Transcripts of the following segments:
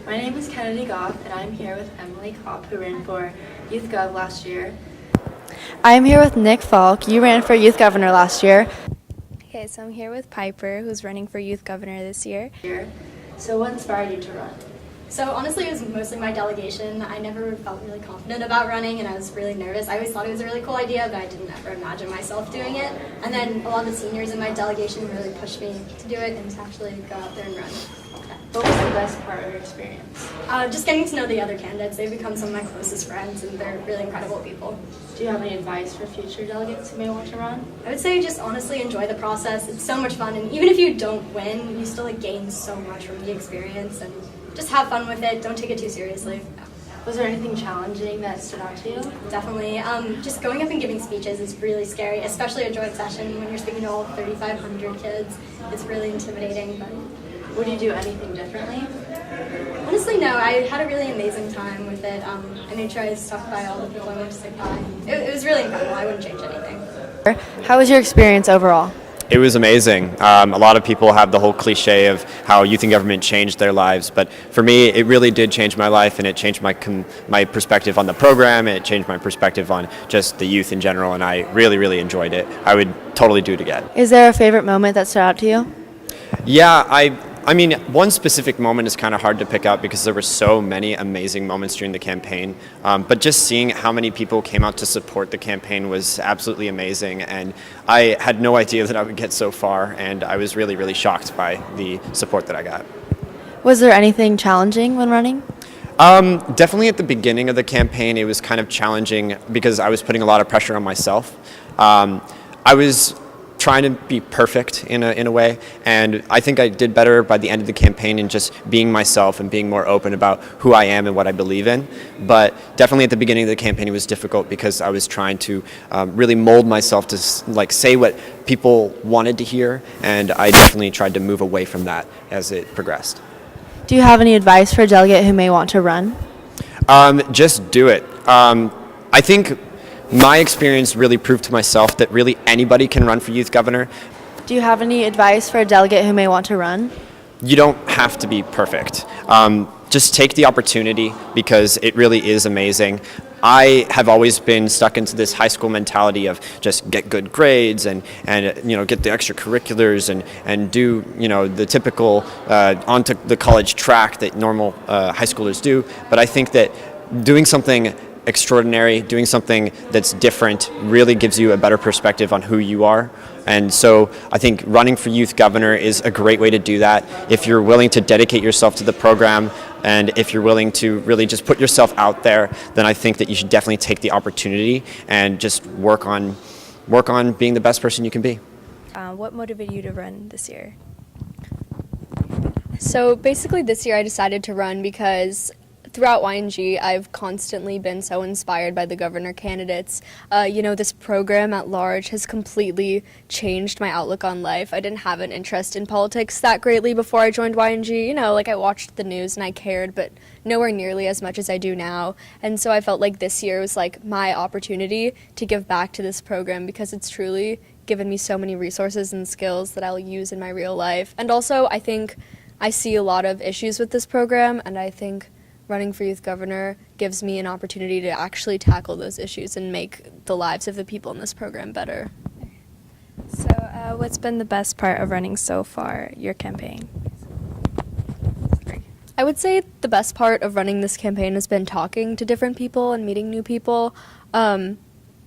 My name is Kennedy Goff, and I'm here with Emily Kopp, who ran for Youth Gov last year. I'm here with Nick Falk. You ran for Youth Governor last year. Okay, so I'm here with Piper, who's running for Youth Governor this year. So what inspired you to run? So honestly, it was mostly my delegation. I never felt really confident about running, and I was really nervous. I always thought it was a really cool idea, but I didn't ever imagine myself doing it. And then a lot of the seniors in my delegation really pushed me to do it and to actually go out there and run. What was the best part of your experience? Just getting to know the other candidates. They've become some of my closest friends, and they're really incredible people. Do you have any advice for future delegates who may want to run? I would say just honestly enjoy the process. It's so much fun, and even if you don't win, you still gain so much from the experience, and just have fun with it. Don't take it too seriously. Was there anything challenging that stood out to you? Definitely. Just going up and giving speeches is really scary, especially a joint session when you're speaking to all 3,500 kids. It's really intimidating, but would you do anything differently? Honestly, no. I had a really amazing time with it. I made sure I stopped by all the people I wanted to say bye. It was really incredible. I wouldn't change anything. How was your experience overall? It was amazing. A lot of people have the whole cliche of how youth in government changed their lives, but for me, it really did change my life, and it changed my perspective on the program, and it changed my perspective on just the youth in general, and I really, really enjoyed it. I would totally do it again. Is there a favorite moment that stood out to you? Yeah, I mean, one specific moment is kind of hard to pick out because there were so many amazing moments during the campaign. But just seeing how many people came out to support the campaign was absolutely amazing. And I had no idea that I would get so far. And I was really, really shocked by the support that I got. Was there anything challenging when running? Definitely at the beginning of the campaign, it was kind of challenging because I was putting a lot of pressure on myself. I was trying to be perfect in a way, and I think I did better by the end of the campaign in just being myself and being more open about who I am and what I believe in. But definitely at the beginning of the campaign it was difficult because I was trying to really mold myself to say what people wanted to hear, and I definitely tried to move away from that as it progressed. Do you have any advice for a delegate who may want to run? Just do it. I think my experience really proved to myself that really anybody can run for youth governor. Do you have any advice for a delegate who may want to run? You don't have to be perfect. Just take the opportunity because it really is amazing. I have always been stuck into this high school mentality of just get good grades and get the extracurriculars and do the typical onto the college track that normal high schoolers do. But I think that doing something extraordinary, doing something that's different really gives you a better perspective on who you are. And so I think running for youth governor is a great way to do that. If you're willing to dedicate yourself to the program and if you're willing to really just put yourself out there, then I think that you should definitely take the opportunity and just work on being the best person you can be. What motivated you to run this year? So basically this year I decided to run because throughout YNG, I've constantly been so inspired by the governor candidates. This program at large has completely changed my outlook on life. I didn't have an interest in politics that greatly before I joined YNG. I watched the news and I cared, but nowhere nearly as much as I do now. And so I felt like this year was like my opportunity to give back to this program because it's truly given me so many resources and skills that I'll use in my real life. And also, I think I see a lot of issues with this program, and I think running for youth governor gives me an opportunity to actually tackle those issues and make the lives of the people in this program better. So what's been the best part of running so far, your campaign? I would say the best part of running this campaign has been talking to different people and meeting new people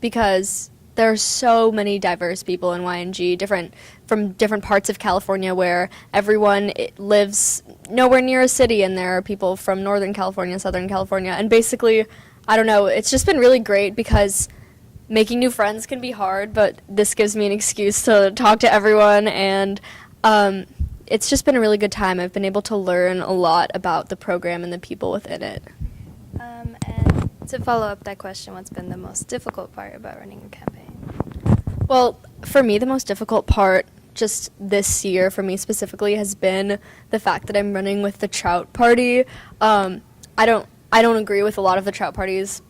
because there are so many diverse people in YNG, from different parts of California where everyone lives nowhere near a city, and there are people from Northern California, Southern California, and basically, I don't know, it's just been really great because making new friends can be hard, but this gives me an excuse to talk to everyone, and it's just been a really good time. I've been able to learn a lot about the program and the people within it. And to follow up that question, what's been the most difficult part about running a campaign? Well, for me, the most difficult part just this year, for me specifically, has been the fact that I'm running with the Trout Party. I don't agree with a lot of the Trout Parties.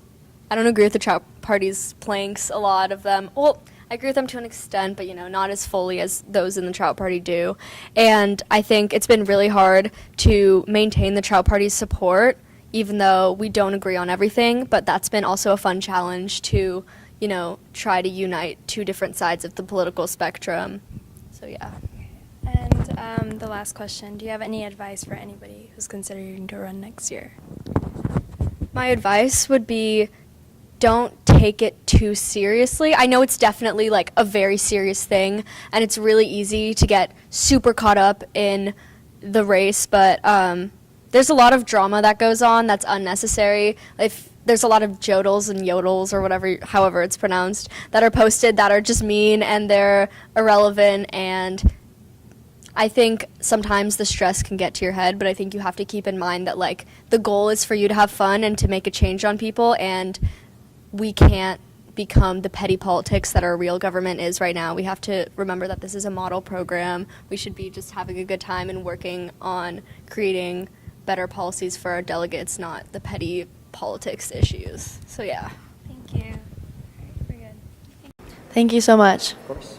I don't agree with the Trout Party's planks, a lot of them. Well, I agree with them to an extent, but not as fully as those in the Trout Party do. And I think it's been really hard to maintain the Trout Party's support, even though we don't agree on everything. But that's been also a fun challenge to, try to unite two different sides of the political spectrum. So yeah. And the last question, do you have any advice for anybody who's considering to run next year? My advice would be, don't take it too seriously. I know it's definitely like a very serious thing, and it's really easy to get super caught up in the race, but there's a lot of drama that goes on that's unnecessary. If there's a lot of jodels and yodels, or however it's pronounced, that are posted that are just mean and they're irrelevant, and I think sometimes the stress can get to your head, but I think you have to keep in mind that like the goal is for you to have fun and to make a change on people, and we can't become the petty politics that our real government is right now. We have to remember that this is a model program. We should be just having a good time and working on creating better policies for our delegates, not the petty politics issues. So yeah. Thank you. All right, we're good. Thank you so much. Of course.